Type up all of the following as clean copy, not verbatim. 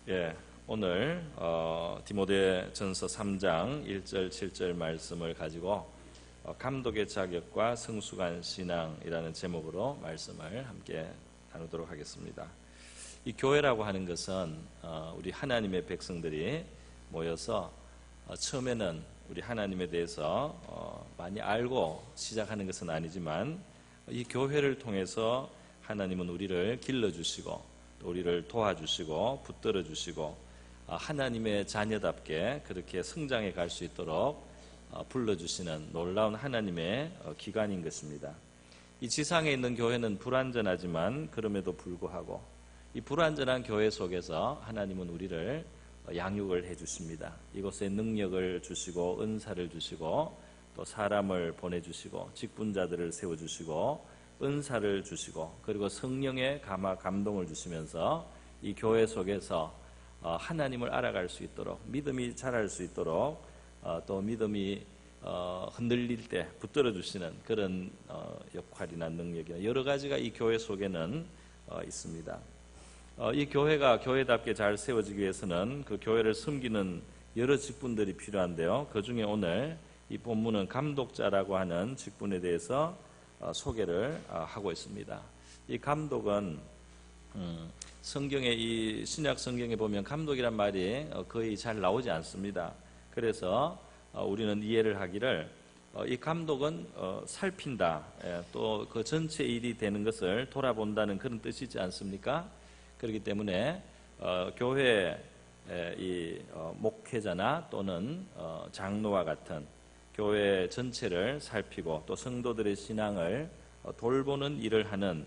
예, 오늘 디모데전서 3장 1절 7절 말씀을 가지고 감독의 자격과 성숙한 신앙이라는 제목으로 말씀을 함께 나누도록 하겠습니다. 이 교회라고 하는 것은 우리 하나님의 백성들이 모여서 처음에는 우리 하나님에 대해서 많이 알고 시작하는 것은 아니지만 이 교회를 통해서 하나님은 우리를 길러주시고 또 우리를 도와주시고 붙들어 주시고 하나님의 자녀답게 그렇게 성장해 갈 수 있도록 불러주시는 놀라운 하나님의 기관인 것입니다. 이 지상에 있는 교회는 불완전하지만 그럼에도 불구하고 이 불완전한 교회 속에서 하나님은 우리를 양육을 해 주십니다. 이곳에 능력을 주시고 은사를 주시고 또 사람을 보내주시고 직분자들을 세워주시고 은사를 주시고 그리고 성령의 감동을 주시면서 이 교회 속에서 하나님을 알아갈 수 있도록 믿음이 자랄 수 있도록 또 믿음이 흔들릴 때 붙들어 주시는 그런 역할이나 능력이나 여러 가지가 이 교회 속에는 있습니다. 이 교회가 교회답게 잘 세워지기 위해서는 그 교회를 섬기는 여러 직분들이 필요한데요. 그 중에 오늘 이 본문은 감독자라고 하는 직분에 대해서 소개를 하고 있습니다. 이 감독은 성경의 이 신약 성경에 보면 감독이란 말이 거의 잘 나오지 않습니다. 그래서 우리는 이해를 하기를 이 감독은 살핀다, 또 그 전체 일이 되는 것을 돌아본다는 그런 뜻이지 않습니까? 그렇기 때문에 교회 이 목회자나 또는 장로와 같은 교회 전체를 살피고 또 성도들의 신앙을 돌보는 일을 하는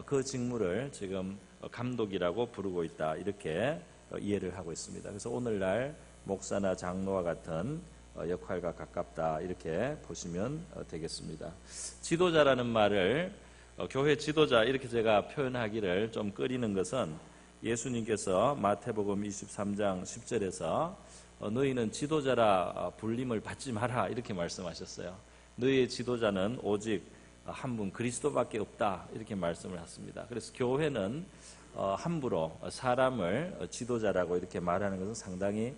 그 직무를 지금 감독이라고 부르고 있다, 이렇게 이해를 하고 있습니다. 그래서 오늘날 목사나 장로와 같은 역할과 가깝다, 이렇게 보시면 되겠습니다. 지도자라는 말을 교회 지도자 이렇게 제가 표현하기를 좀 꺼리는 것은 예수님께서 마태복음 23장 10절에서 너희는 지도자라 불림을 받지 마라, 이렇게 말씀하셨어요. 너희의 지도자는 오직 한 분 그리스도밖에 없다, 이렇게 말씀을 하십니다. 그래서 교회는 함부로 사람을 지도자라고 이렇게 말하는 것은 상당히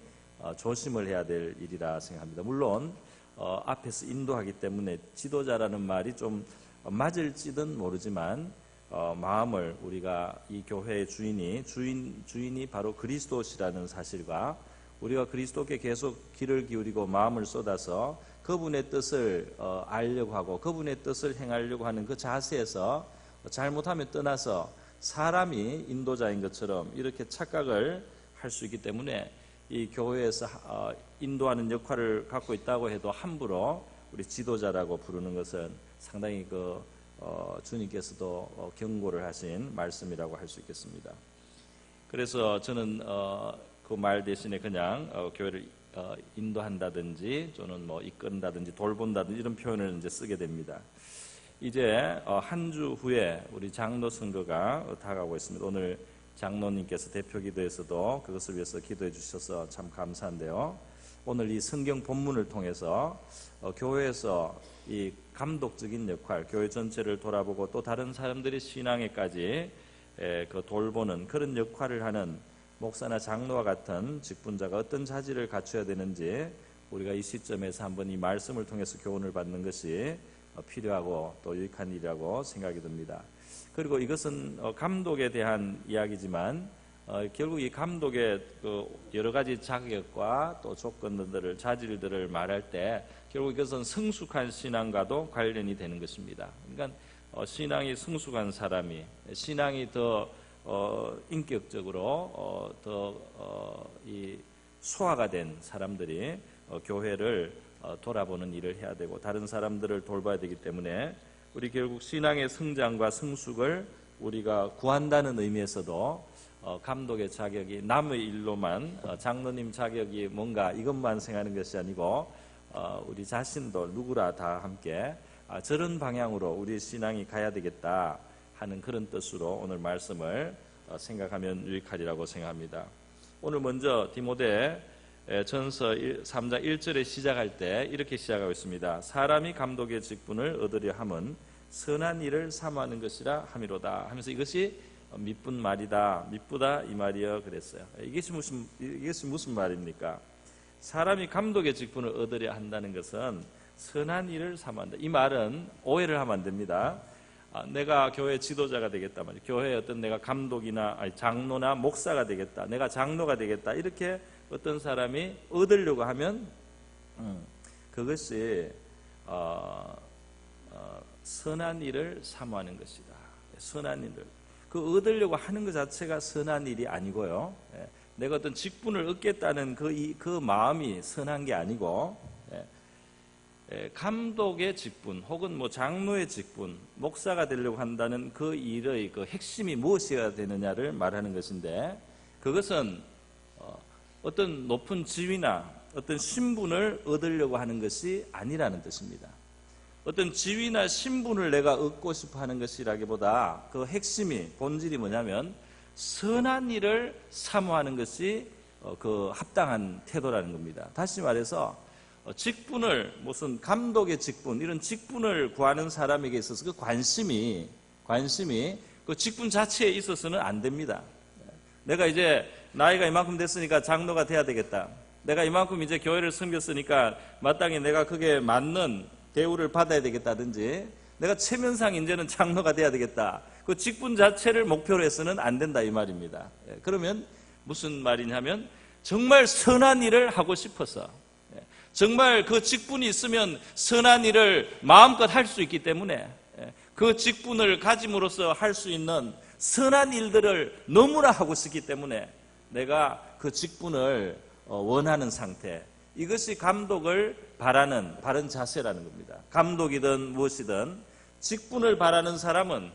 조심을 해야 될 일이라 생각합니다. 물론 앞에서 인도하기 때문에 지도자라는 말이 좀 맞을지는 모르지만 마음을 우리가 이 교회의 주인이 바로 그리스도시라는 사실과 우리가 그리스도께 계속 귀를 기울이고 마음을 쏟아서 그분의 뜻을 알려고 하고 그분의 뜻을 행하려고 하는 그 자세에서 잘못하면 떠나서 사람이 인도자인 것처럼 이렇게 착각을 할 수 있기 때문에 이 교회에서 인도하는 역할을 갖고 있다고 해도 함부로 우리 지도자라고 부르는 것은 상당히 주님께서도 경고를 하신 말씀이라고 할 수 있겠습니다. 그래서 저는 그 말 대신에 그냥 교회를 인도한다든지 또는 이끈다든지 돌본다든지 이런 표현을 이제 쓰게 됩니다. 이제 한 주 후에 우리 장로 선거가 다가오고 있습니다. 오늘 장로님께서 대표 기도에서도 그것을 위해서 기도해 주셔서 참 감사한데요. 오늘 이 성경 본문을 통해서 교회에서 이 감독적인 역할, 교회 전체를 돌아보고 또 다른 사람들의 신앙에까지 그 돌보는 그런 역할을 하는 목사나 장로와 같은 직분자가 어떤 자질을 갖춰야 되는지 우리가 이 시점에서 한번 이 말씀을 통해서 교훈을 받는 것이 필요하고 또 유익한 일이라고 생각이 듭니다. 그리고 이것은 감독에 대한 이야기지만 결국 이 감독의 그 여러 가지 자격과 또 조건들을 자질들을 말할 때 결국 이것은 성숙한 신앙과도 관련이 되는 것입니다. 그러니까 신앙이 성숙한 사람이 신앙이 더 인격적으로 이 소화가 된 사람들이 교회를 돌아보는 일을 해야 되고 다른 사람들을 돌봐야 되기 때문에 우리 결국 신앙의 성장과 성숙을 우리가 구한다는 의미에서도 감독의 자격이 남의 일로만 장로님 자격이 뭔가 이것만 생각하는 것이 아니고 우리 자신도 누구라 다 함께 저런 방향으로 우리 신앙이 가야 되겠다 하는 그런 뜻으로 오늘 말씀을 생각하면 유익하리라고 생각합니다. 오늘 먼저 디모데 전서 3장 1절에 시작할 때 이렇게 시작하고 있습니다. 사람이 감독의 직분을 얻으려 함은 선한 일을 사모하는 것이라 함이로다 하면서 이것이 미쁜 말이다, 미쁘다 이 말이여 그랬어요. 이것이 무슨 말입니까? 사람이 감독의 직분을 얻으려 한다는 것은 선한 일을 삼한다. 이 말은 오해를 하면 안 됩니다. 내가 교회 지도자가 되겠다 말이에요. 교회에 어떤 내가 감독이나 장로나 목사가 되겠다, 내가 장로가 되겠다, 이렇게 어떤 사람이 얻으려고 하면 그것이 선한 일을 사모하는 것이다. 선한 일을 얻으려고 하는 것 자체가 선한 일이 아니고요. 내가 어떤 직분을 얻겠다는 그 마음이 선한 게 아니고, 감독의 직분 혹은 장로의 직분, 목사가 되려고 한다는 그 일의 그 핵심이 무엇이어야 되느냐를 말하는 것인데, 그것은 어떤 높은 지위나 어떤 신분을 얻으려고 하는 것이 아니라는 뜻입니다. 어떤 지위나 신분을 내가 얻고 싶어 하는 것이라기보다 그 핵심이, 본질이 뭐냐면 선한 일을 사모하는 것이 그 합당한 태도라는 겁니다. 다시 말해서 직분을, 무슨 감독의 직분, 이런 직분을 구하는 사람에게 있어서 그 관심이 그 직분 자체에 있어서는 안 됩니다. 내가 이제 나이가 이만큼 됐으니까 장로가 돼야 되겠다, 내가 이만큼 이제 교회를 섬겼으니까 마땅히 내가 그게 맞는 대우를 받아야 되겠다든지, 내가 체면상 이제는 장로가 돼야 되겠다, 그 직분 자체를 목표로 해서는 안 된다 이 말입니다. 그러면 무슨 말이냐면 정말 선한 일을 하고 싶어서, 정말 그 직분이 있으면 선한 일을 마음껏 할 수 있기 때문에, 그 직분을 가짐으로써 할 수 있는 선한 일들을 너무나 하고 싶기 때문에 내가 그 직분을 원하는 상태, 이것이 감독을 바라는 바른 자세라는 겁니다. 감독이든 무엇이든 직분을 바라는 사람은,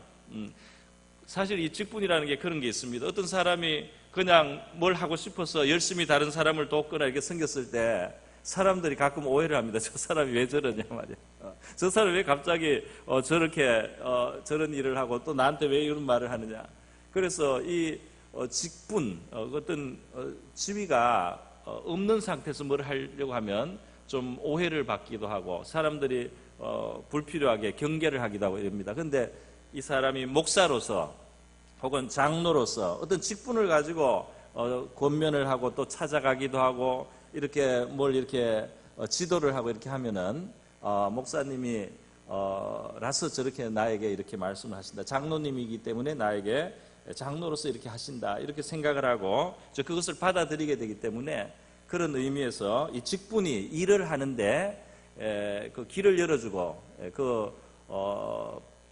사실 이 직분이라는 게 그런 게 있습니다. 어떤 사람이 그냥 뭘 하고 싶어서 열심히 다른 사람을 돕거나 이렇게 생겼을 때 사람들이 가끔 오해를 합니다. 저 사람이 왜 저러냐 말이야. 저 사람이 왜 갑자기 저렇게 저런 일을 하고 또 나한테 왜 이런 말을 하느냐. 그래서 이 직분, 어떤 지위가 없는 상태에서 뭘 하려고 하면 좀 오해를 받기도 하고 사람들이 불필요하게 경계를 하기도 하고 이럽니다. 그런데 이 사람이 목사로서 혹은 장로로서 어떤 직분을 가지고 권면을 하고 또 찾아가기도 하고 이렇게 뭘 이렇게 지도를 하고 이렇게 하면은 목사님이 라서 저렇게 나에게 이렇게 말씀을 하신다, 장로님이기 때문에 나에게 장로로서 이렇게 하신다, 이렇게 생각을 하고 그것을 받아들이게 되기 때문에, 그런 의미에서 이 직분이 일을 하는데 그 길을 열어주고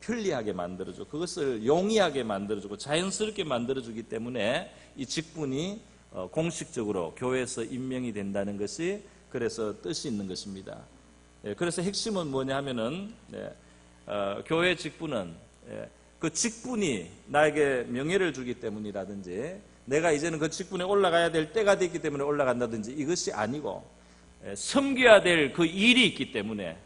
편리하게 만들어주고 그것을 용이하게 만들어주고 자연스럽게 만들어주기 때문에 이 직분이 공식적으로 교회에서 임명이 된다는 것이 그래서 뜻이 있는 것입니다. 그래서 핵심은 뭐냐 하면은 교회 직분은 그 직분이 나에게 명예를 주기 때문이라든지 내가 이제는 그 직분에 올라가야 될 때가 됐기 때문에 올라간다든지 이것이 아니고, 섬겨야 될 그 일이 있기 때문에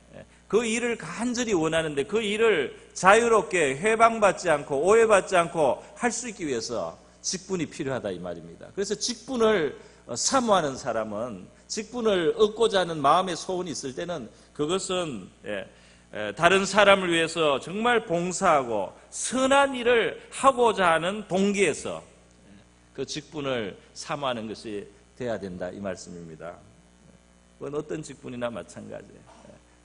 그 일을 간절히 원하는데 그 일을 자유롭게 회방받지 않고 오해받지 않고 할 수 있기 위해서 직분이 필요하다 이 말입니다. 그래서 직분을 사모하는 사람은, 직분을 얻고자 하는 마음의 소원이 있을 때는 그것은 다른 사람을 위해서 정말 봉사하고 선한 일을 하고자 하는 동기에서 그 직분을 사모하는 것이 돼야 된다 이 말씀입니다. 그건 어떤 직분이나 마찬가지예요.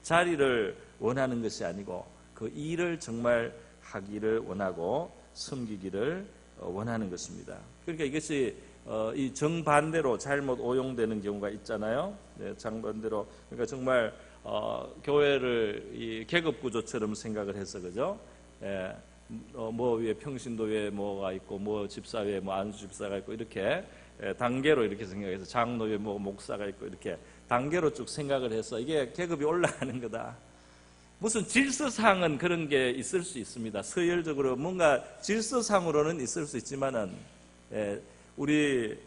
자리를 원하는 것이 아니고 그 일을 정말 하기를 원하고 섬기기를 원하는 것입니다. 그러니까 이것이 이 정반대로 잘못 오용되는 경우가 있잖아요. 정반대로, 그러니까 정말 교회를 이 계급 구조처럼 생각을 해서, 그죠? 뭐 위에 평신도에 뭐가 있고 뭐 집사회에 뭐 안수 집사가 있고 이렇게 단계로 이렇게 생각해서 장로에 뭐 목사가 있고 이렇게 단계로 쭉 생각을 해서 이게 계급이 올라가는 거다. 무슨 질서상은 그런 게 있을 수 있습니다. 서열적으로 뭔가 질서상으로는 있을 수 있지만은 우리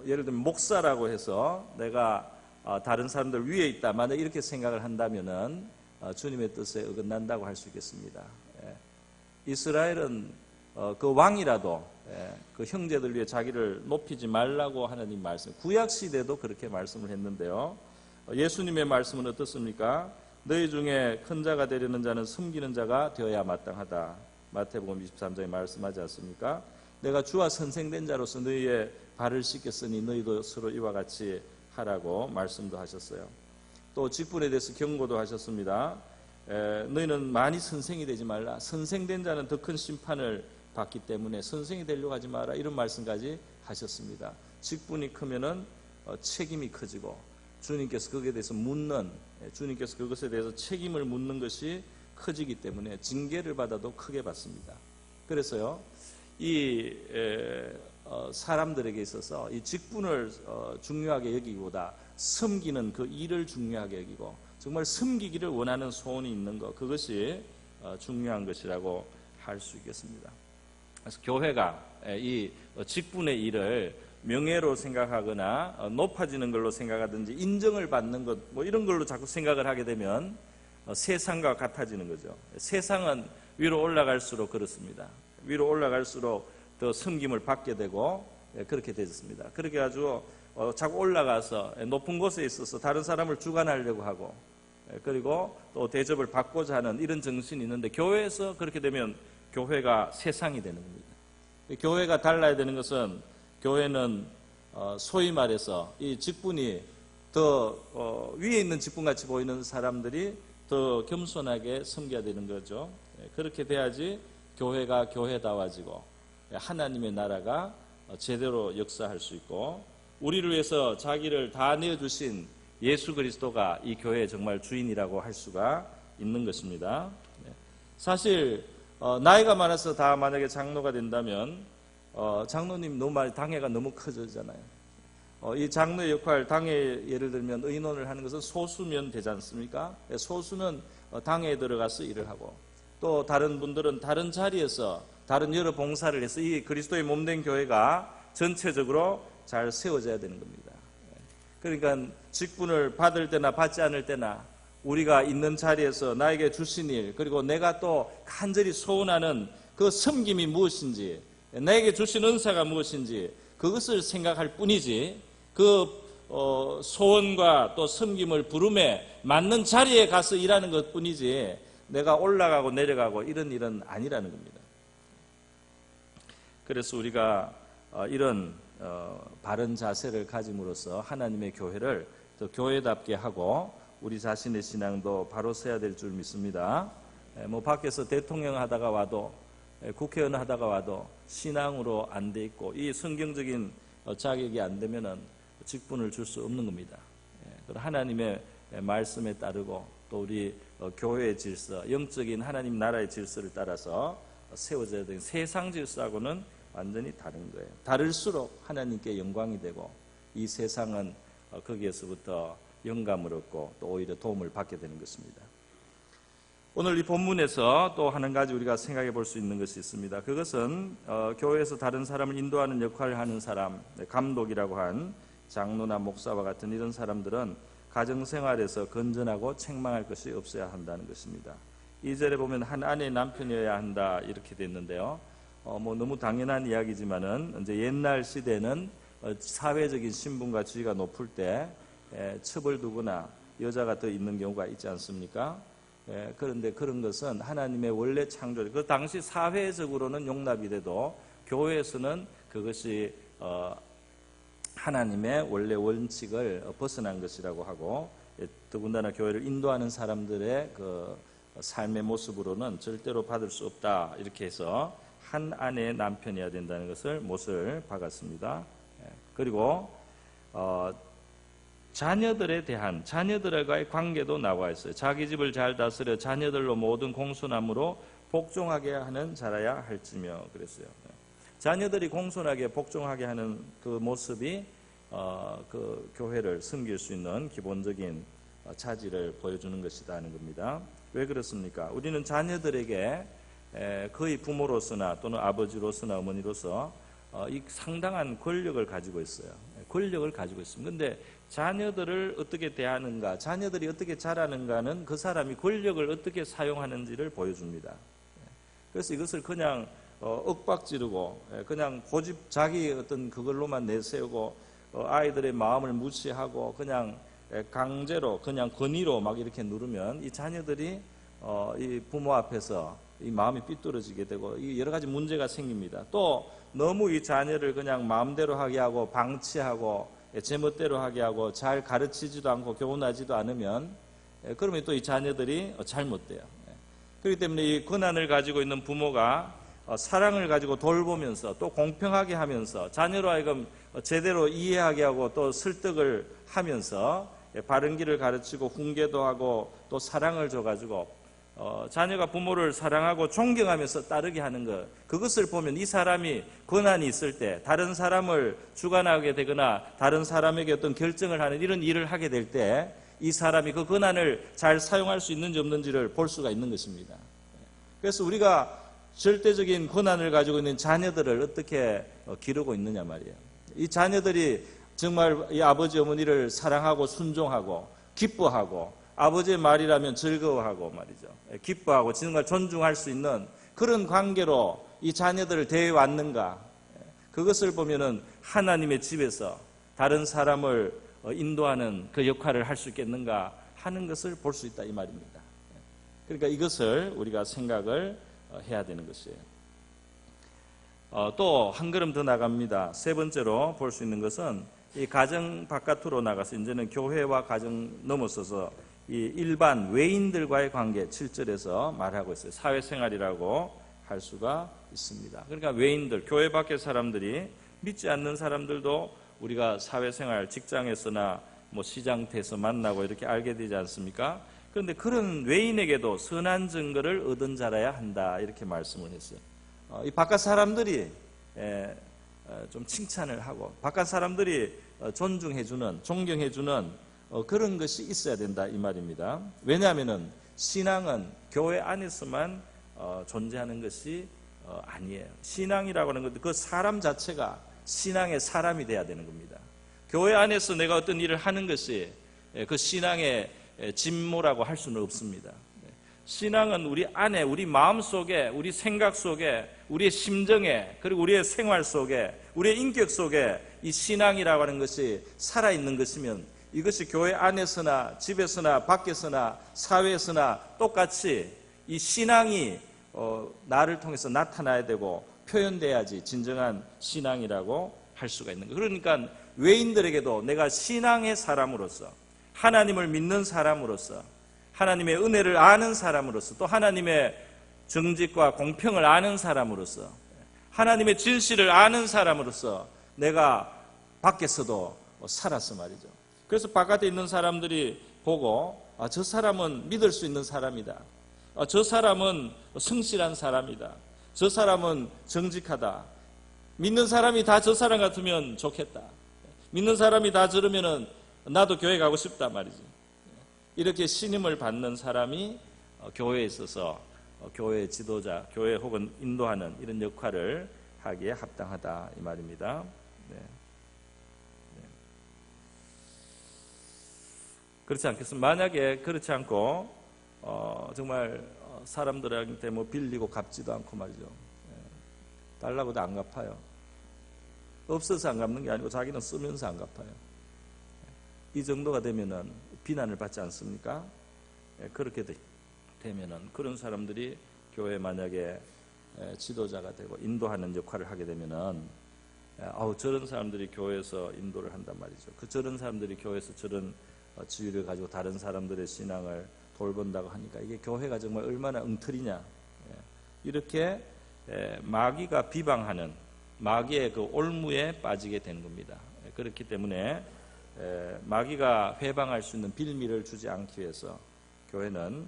예를 들면 목사라고 해서 내가 다른 사람들 위에 있다, 만약 이렇게 생각을 한다면은 주님의 뜻에 어긋난다고 할 수 있겠습니다. 이스라엘은 그 왕이라도 그 형제들 위해 자기를 높이지 말라고 하나님 말씀, 구약 시대도 그렇게 말씀을 했는데요. 예수님의 말씀은 어떻습니까? 너희 중에 큰 자가 되려는 자는 섬기는 자가 되어야 마땅하다. 마태복음 23장에 말씀하지 않습니까? 내가 주와 선생된 자로서 너희의 발을 씻겼으니 너희도 서로 이와 같이 하라고 말씀도 하셨어요. 또 직분에 대해서 경고도 하셨습니다. 너희는 많이 선생이 되지 말라. 선생된 자는 더 큰 심판을 받기 때문에 선생이 되려고 하지 마라. 이런 말씀까지 하셨습니다. 직분이 크면은 책임이 커지고 주님께서 거기에 대해서 주님께서 그것에 대해서 책임을 묻는 것이 커지기 때문에 징계를 받아도 크게 받습니다. 그래서요, 이 사람들에게 있어서 이 직분을 중요하게 여기기보다 섬기는 그 일을 중요하게 여기고 정말 섬기기를 원하는 소원이 있는 것, 그것이 중요한 것이라고 할 수 있겠습니다. 그래서 교회가 이 직분의 일을 명예로 생각하거나 높아지는 걸로 생각하든지 인정을 받는 것, 뭐 이런 걸로 자꾸 생각을 하게 되면 세상과 같아지는 거죠. 세상은 위로 올라갈수록 그렇습니다. 위로 올라갈수록 더 섬김을 받게 되고 그렇게 되었습니다. 그렇게 가지고 자꾸 올라가서 높은 곳에 있어서 다른 사람을 주관하려고 하고 그리고 또 대접을 받고자 하는 이런 정신이 있는데, 교회에서 그렇게 되면 교회가 세상이 되는 겁니다. 교회가 달라야 되는 것은, 교회는 소위 말해서 이 직분이 더 위에 있는 직분같이 보이는 사람들이 더 겸손하게 섬겨야 되는 거죠. 그렇게 돼야지 교회가 교회다워지고 하나님의 나라가 제대로 역사할 수 있고, 우리를 위해서 자기를 다 내어주신 예수 그리스도가 이 교회의 정말 주인이라고 할 수가 있는 것입니다. 사실 나이가 많아서 다 만약에 장로가 된다면 장로님 당회가 너무 커지잖아요. 이 장로의 역할, 당회 예를 들면 의논을 하는 것은 소수면 되지 않습니까? 소수는 당회에 들어가서 일을 하고, 또 다른 분들은 다른 자리에서 다른 여러 봉사를 해서 이 그리스도의 몸된 교회가 전체적으로 잘 세워져야 되는 겁니다. 그러니까 직분을 받을 때나 받지 않을 때나 우리가 있는 자리에서 나에게 주신 일, 그리고 내가 또 간절히 소원하는 그 섬김이 무엇인지, 나에게 주신 은사가 무엇인지 그것을 생각할 뿐이지, 그 소원과 또 섬김을 부름에 맞는 자리에 가서 일하는 것 뿐이지 내가 올라가고 내려가고 이런 일은 아니라는 겁니다. 그래서 우리가 이런 바른 자세를 가짐으로써 하나님의 교회를 더 교회답게 하고 우리 자신의 신앙도 바로 서야 될 줄 믿습니다. 뭐 밖에서 대통령 하다가 와도 국회의원 하다가 와도 신앙으로 안 돼 있고 이 성경적인 자격이 안 되면은 직분을 줄 수 없는 겁니다. 하나님의 말씀에 따르고 또 우리 교회의 질서, 영적인 하나님 나라의 질서를 따라서 세워져야 되는, 세상 질서하고는 완전히 다른 거예요. 다를수록 하나님께 영광이 되고 이 세상은 거기에서부터 영감을 얻고 또 오히려 도움을 받게 되는 것입니다. 오늘 이 본문에서 또 한 가지 우리가 생각해 볼 수 있는 것이 있습니다. 그것은 교회에서 다른 사람을 인도하는 역할을 하는 사람, 감독이라고 한 장로나 목사와 같은 이런 사람들은 가정생활에서 건전하고 책망할 것이 없어야 한다는 것입니다. 2절에 보면 한 아내의 남편이어야 한다 이렇게 됐는데요. 뭐 너무 당연한 이야기지만은 이제 옛날 시대는 사회적인 신분과 지위가 높을 때 첩을 두거나 여자가 더 있는 경우가 있지 않습니까? 그런데 그런 것은 하나님의 원래 창조, 그 당시 사회적으로는 용납이 돼도 교회에서는 그것이 하나님의 원래 원칙을 벗어난 것이라고 하고, 더군다나 교회를 인도하는 사람들의 그 삶의 모습으로는 절대로 받을 수 없다 이렇게 해서 한 아내의 남편이어야 된다는 것을 못을 박았습니다. 그리고 자녀들과의 관계도 나와 있어요. 자기 집을 잘 다스려 자녀들로 모든 공손함으로 복종하게 하는 자라야 할지며 그랬어요. 자녀들이 공손하게 복종하게 하는 그 모습이 그 교회를 섬길 수 있는 기본적인 자질을 보여주는 것이다 하는 겁니다. 왜 그렇습니까? 우리는 자녀들에게 거의 부모로서나 또는 아버지로서나 어머니로서 이 상당한 권력을 가지고 있어요. 권력을 가지고 있습니다. 그런데 자녀들을 어떻게 대하는가, 자녀들이 어떻게 자라는가는 그 사람이 권력을 어떻게 사용하는지를 보여줍니다. 그래서 이것을 그냥 윽박지르고 그냥 고집 자기 어떤 그걸로만 내세우고 아이들의 마음을 무시하고 그냥 강제로 그냥 권위로 막 이렇게 누르면 이 자녀들이 이 부모 앞에서 이 마음이 삐뚤어지게 되고 이 여러 가지 문제가 생깁니다. 또 너무 이 자녀를 그냥 마음대로 하게 하고 방치하고 제멋대로 하게 하고 잘 가르치지도 않고 교훈하지도 않으면 그러면 또 이 자녀들이 잘못돼요. 그렇기 때문에 이 권한을 가지고 있는 부모가 사랑을 가지고 돌보면서 또 공평하게 하면서 자녀로 하여금 제대로 이해하게 하고 또 설득을 하면서 바른 길을 가르치고 훈계도 하고 또 사랑을 줘가지고 자녀가 부모를 사랑하고 존경하면서 따르게 하는 것, 그것을 보면 이 사람이 권한이 있을 때 다른 사람을 주관하게 되거나 다른 사람에게 어떤 결정을 하는 이런 일을 하게 될 때 이 사람이 그 권한을 잘 사용할 수 있는지 없는지를 볼 수가 있는 것입니다. 그래서 우리가 절대적인 권한을 가지고 있는 자녀들을 어떻게 기르고 있느냐 말이에요. 이 자녀들이 정말 이 아버지 어머니를 사랑하고 순종하고 기뻐하고 아버지의 말이라면 즐거워하고 말이죠. 기뻐하고 정말 존중할 수 있는 그런 관계로 이 자녀들을 대해왔는가. 그것을 보면은 하나님의 집에서 다른 사람을 인도하는 그 역할을 할 수 있겠는가 하는 것을 볼 수 있다 이 말입니다. 그러니까 이것을 우리가 생각을 해야 되는 것이에요. 또 한 걸음 더 나갑니다. 세 번째로 볼 수 있는 것은 이 가정 바깥으로 나가서 이제는 교회와 가정 넘어서서 이 일반 외인들과의 관계 7절에서 말하고 있어요. 사회생활이라고 할 수가 있습니다. 그러니까 외인들, 교회 밖의 사람들이 믿지 않는 사람들도 우리가 사회생활, 직장에서나 뭐 시장터에서 만나고 이렇게 알게 되지 않습니까? 그런데 그런 외인에게도 선한 증거를 얻은 자라야 한다 이렇게 말씀을 했어요. 이 바깥 사람들이 좀 칭찬을 하고 바깥 사람들이 존중해주는, 존경해주는 그런 것이 있어야 된다 이 말입니다. 왜냐하면은 신앙은 교회 안에서만 존재하는 것이 아니에요. 신앙이라고 하는 것도 그 사람 자체가 신앙의 사람이 돼야 되는 겁니다. 교회 안에서 내가 어떤 일을 하는 것이 그 신앙의 진모라고 할 수는 없습니다. 신앙은 우리 안에, 우리 마음 속에, 우리 생각 속에, 우리의 심정에, 그리고 우리의 생활 속에, 우리의 인격 속에 이 신앙이라고 하는 것이 살아있는 것이면 이것이 교회 안에서나 집에서나 밖에서나 사회에서나 똑같이 이 신앙이 나를 통해서 나타나야 되고 표현돼야지 진정한 신앙이라고 할 수가 있는 거예요. 그러니까 외인들에게도 내가 신앙의 사람으로서 하나님을 믿는 사람으로서 하나님의 은혜를 아는 사람으로서 또 하나님의 정직과 공평을 아는 사람으로서 하나님의 진실을 아는 사람으로서 내가 밖에서도 살았어 말이죠. 그래서 바깥에 있는 사람들이 보고 저 사람은 믿을 수 있는 사람이다. 저 사람은 성실한 사람이다. 저 사람은 정직하다. 믿는 사람이 다 저 사람 같으면 좋겠다. 믿는 사람이 다 저러면은 나도 교회 가고 싶다 말이지. 이렇게 신임을 받는 사람이 교회에 있어서 교회 지도자, 교회 혹은 인도하는 이런 역할을 하기에 합당하다 이 말입니다. 네. 그렇지 않겠습니까? 만약에 그렇지 않고 정말 사람들한테 뭐 빌리고 갚지도 않고 말이죠. 달라고도 안 갚아요. 없어서 안 갚는 게 아니고 자기는 쓰면서 안 갚아요. 이 정도가 되면은 비난을 받지 않습니까? 그렇게 되면은 그런 사람들이 교회 만약에 지도자가 되고 인도하는 역할을 하게 되면은 저런 사람들이 교회에서 인도를 한단 말이죠. 저런 사람들이 교회에서 저런 지위를 가지고 다른 사람들의 신앙을 돌본다고 하니까 이게 교회가 정말 얼마나 엉터리냐. 이렇게 마귀가 비방하는 마귀의 그 올무에 빠지게 된 겁니다. 그렇기 때문에 마귀가 회방할 수 있는 빌미를 주지 않기 위해서 교회는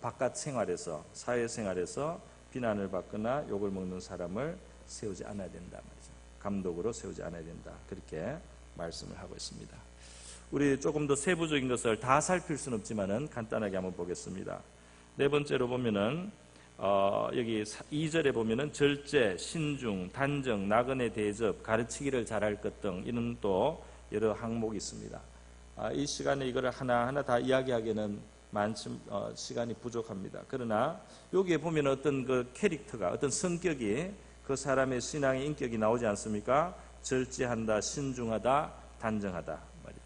바깥 생활에서 사회생활에서 비난을 받거나 욕을 먹는 사람을 세우지 않아야 된다 말이죠. 감독으로 세우지 않아야 된다. 그렇게 말씀을 하고 있습니다. 우리 조금 더 세부적인 것을 다 살필 수는 없지만은 간단하게 한번 보겠습니다. 네 번째로 보면은 여기 2절에 보면은 절제, 신중, 단정, 나그네 대접, 가르치기를 잘할 것 등 이런 또 여러 항목이 있습니다. 이 시간에 이거를 하나하나 다 이야기하기에는 시간이 부족합니다. 그러나 여기에 보면 어떤 그 캐릭터가, 어떤 성격이 그 사람의 신앙의 인격이 나오지 않습니까? 절제한다, 신중하다, 단정하다 말이죠.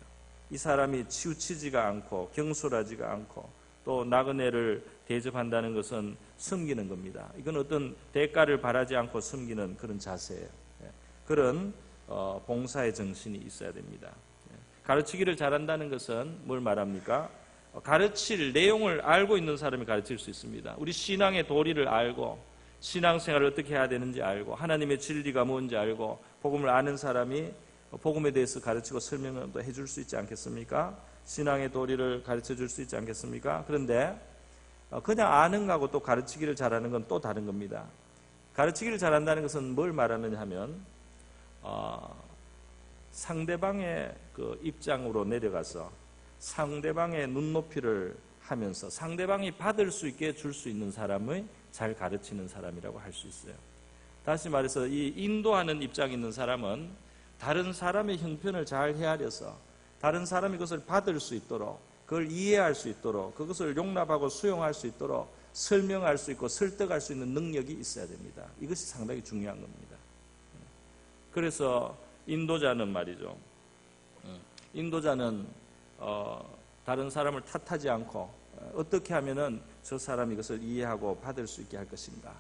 이 사람이 치우치지가 않고 경솔하지가 않고 또 나그네를 대접한다는 것은 섬기는 겁니다. 이건 어떤 대가를 바라지 않고 섬기는 그런 자세예요. 그런 봉사의 정신이 있어야 됩니다. 가르치기를 잘한다는 것은 뭘 말합니까? 가르칠 내용을 알고 있는 사람이 가르칠 수 있습니다. 우리 신앙의 도리를 알고 신앙생활을 어떻게 해야 되는지 알고 하나님의 진리가 뭔지 알고 복음을 아는 사람이 복음에 대해서 가르치고 설명도 해줄 수 있지 않겠습니까? 신앙의 도리를 가르쳐 줄 수 있지 않겠습니까? 그런데 그냥 아는 거하고 또 가르치기를 잘하는 건 또 다른 겁니다. 가르치기를 잘한다는 것은 뭘 말하느냐 하면 상대방의 그 입장으로 내려가서 상대방의 눈높이를 하면서 상대방이 받을 수 있게 줄 수 있는 사람의 잘 가르치는 사람이라고 할 수 있어요. 다시 말해서 이 인도하는 입장에 있는 사람은 다른 사람의 형편을 잘 헤아려서 다른 사람이 그것을 받을 수 있도록 그걸 이해할 수 있도록 그것을 용납하고 수용할 수 있도록 설명할 수 있고 설득할 수 있는 능력이 있어야 됩니다. 이것이 상당히 중요한 겁니다. 그래서 인도자는 말이죠. 인도자는 다른 사람을 탓하지 않고 어떻게 하면은 저 사람이 이것을 이해하고 받을 수 있게 할 것인가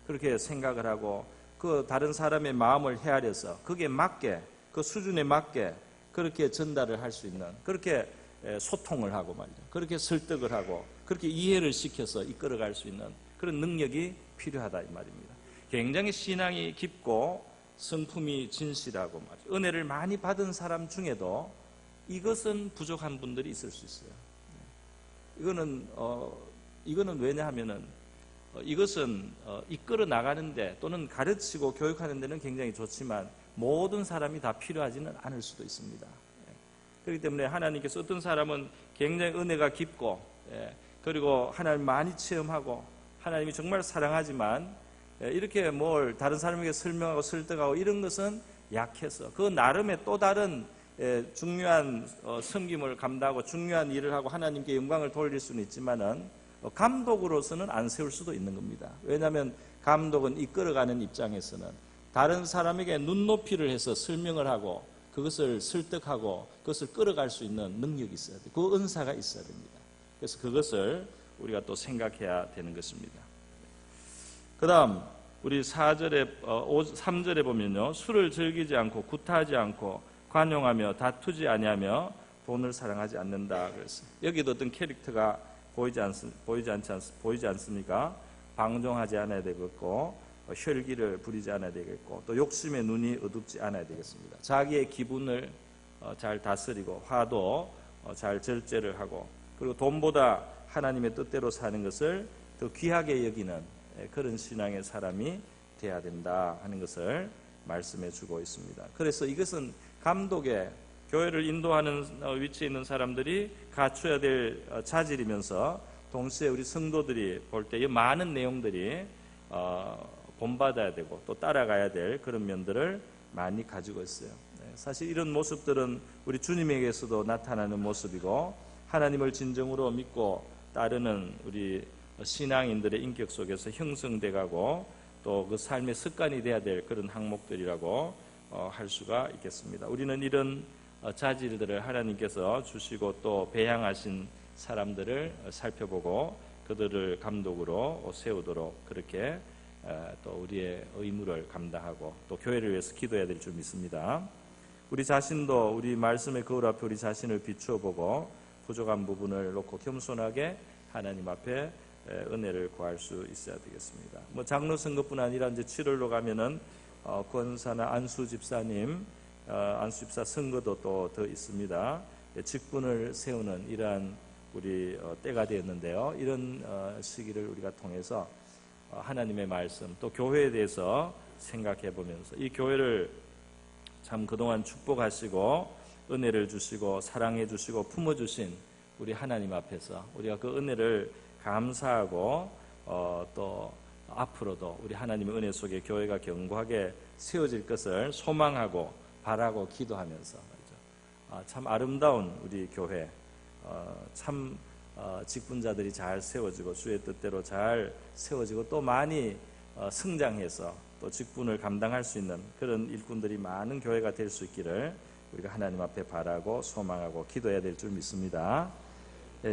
그렇게 생각을 하고 그 다른 사람의 마음을 헤아려서 거기에 맞게 그 수준에 맞게 그렇게 전달을 할 수 있는 그렇게 소통을 하고 말이죠. 그렇게 설득을 하고 그렇게 이해를 시켜서 이끌어갈 수 있는 그런 능력이 필요하다 이 말입니다. 굉장히 신앙이 깊고 성품이 진실하고 말이죠. 은혜를 많이 받은 사람 중에도 이것은 부족한 분들이 있을 수 있어요. 이거는 왜냐하면은 이것은 이끌어 나가는데 또는 가르치고 교육하는 데는 굉장히 좋지만 모든 사람이 다 필요하지는 않을 수도 있습니다. 그렇기 때문에 하나님께서 어떤 사람은 굉장히 은혜가 깊고 그리고 하나님 많이 체험하고 하나님이 정말 사랑하지만 이렇게 뭘 다른 사람에게 설명하고 설득하고 이런 것은 약해서 그 나름의 또 다른 중요한 섬김을 감당하고 중요한 일을 하고 하나님께 영광을 돌릴 수는 있지만은 감독으로서는 안 세울 수도 있는 겁니다. 왜냐하면 감독은 이끌어가는 입장에서는 다른 사람에게 눈높이를 해서 설명을 하고 그것을 설득하고 그것을 끌어갈 수 있는 능력이 있어야 돼요. 그 은사가 있어야 됩니다. 그래서 그것을 우리가 또 생각해야 되는 것입니다. 그 다음 우리 3절에 보면요. 술을 즐기지 않고 구타하지 않고 관용하며 다투지 아니하며 돈을 사랑하지 않는다 그랬어요. 여기도 어떤 캐릭터가 보이지 않습니까? 방종하지 않아야 되겠고 혈기를 부리지 않아야 되겠고 또 욕심의 눈이 어둡지 않아야 되겠습니다. 자기의 기분을 잘 다스리고 화도 잘 절제를 하고 그리고 돈보다 하나님의 뜻대로 사는 것을 더 귀하게 여기는 그런 신앙의 사람이 돼야 된다 하는 것을 말씀해 주고 있습니다. 그래서 이것은 감독의 교회를 인도하는 위치에 있는 사람들이 갖춰야 될 자질이면서 동시에 우리 성도들이 볼 때 이 많은 내용들이 본받아야 되고 또 따라가야 될 그런 면들을 많이 가지고 있어요. 사실 이런 모습들은 우리 주님에게서도 나타나는 모습이고 하나님을 진정으로 믿고 따르는 우리 신앙인들의 인격 속에서 형성돼 가고 또 그 삶의 습관이 돼야 될 그런 항목들이라고 할 수가 있겠습니다. 우리는 이런 자질들을 하나님께서 주시고 또 배양하신 사람들을 살펴보고 그들을 감독으로 세우도록 그렇게 또 우리의 의무를 감당하고 또 교회를 위해서 기도해야 될 줄 믿습니다. 우리 자신도 우리 말씀의 거울 앞에 우리 자신을 비추어 보고 부족한 부분을 놓고 겸손하게 하나님 앞에 은혜를 구할 수 있어야 되겠습니다. 장로 선거뿐 아니라 이제 7월로 가면은 권사나 안수 집사님, 안수 집사 선거도 또 더 있습니다. 직분을 세우는 이러한 우리 때가 되었는데요. 이런 시기를 우리가 통해서 하나님의 말씀 또 교회에 대해서 생각해 보면서 이 교회를 참 그동안 축복하시고 은혜를 주시고 사랑해 주시고 품어 주신 우리 하나님 앞에서 우리가 그 은혜를 감사하고 또 앞으로도 우리 하나님의 은혜 속에 교회가 견고하게 세워질 것을 소망하고 바라고 기도하면서 참 아름다운 우리 교회 참 직분자들이 잘 세워지고 주의 뜻대로 잘 세워지고 또 많이 성장해서 또 직분을 감당할 수 있는 그런 일꾼들이 많은 교회가 될 수 있기를 우리가 하나님 앞에 바라고 소망하고 기도해야 될 줄 믿습니다.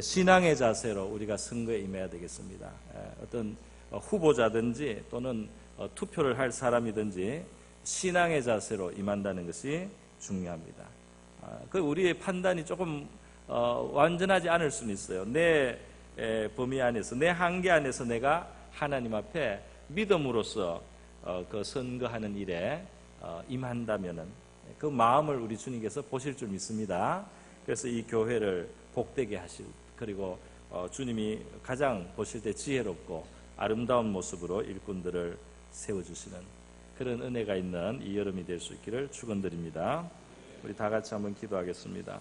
신앙의 자세로 우리가 선거에 임해야 되겠습니다. 어떤 후보자든지 또는 투표를 할 사람이든지 신앙의 자세로 임한다는 것이 중요합니다. 그 우리의 판단이 조금 완전하지 않을 수는 있어요. 내 범위 안에서, 내 한계 안에서 내가 하나님 앞에 믿음으로써 그 선거하는 일에 임한다면은 그 마음을 우리 주님께서 보실 줄 믿습니다. 그래서 이 교회를 복되게 하실, 그리고 주님이 가장 보실 때 지혜롭고 아름다운 모습으로 일꾼들을 세워주시는 그런 은혜가 있는 이 여름이 될 수 있기를 축원드립니다. 우리 다 같이 한번 기도하겠습니다.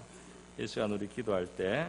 이 시간 우리 기도할 때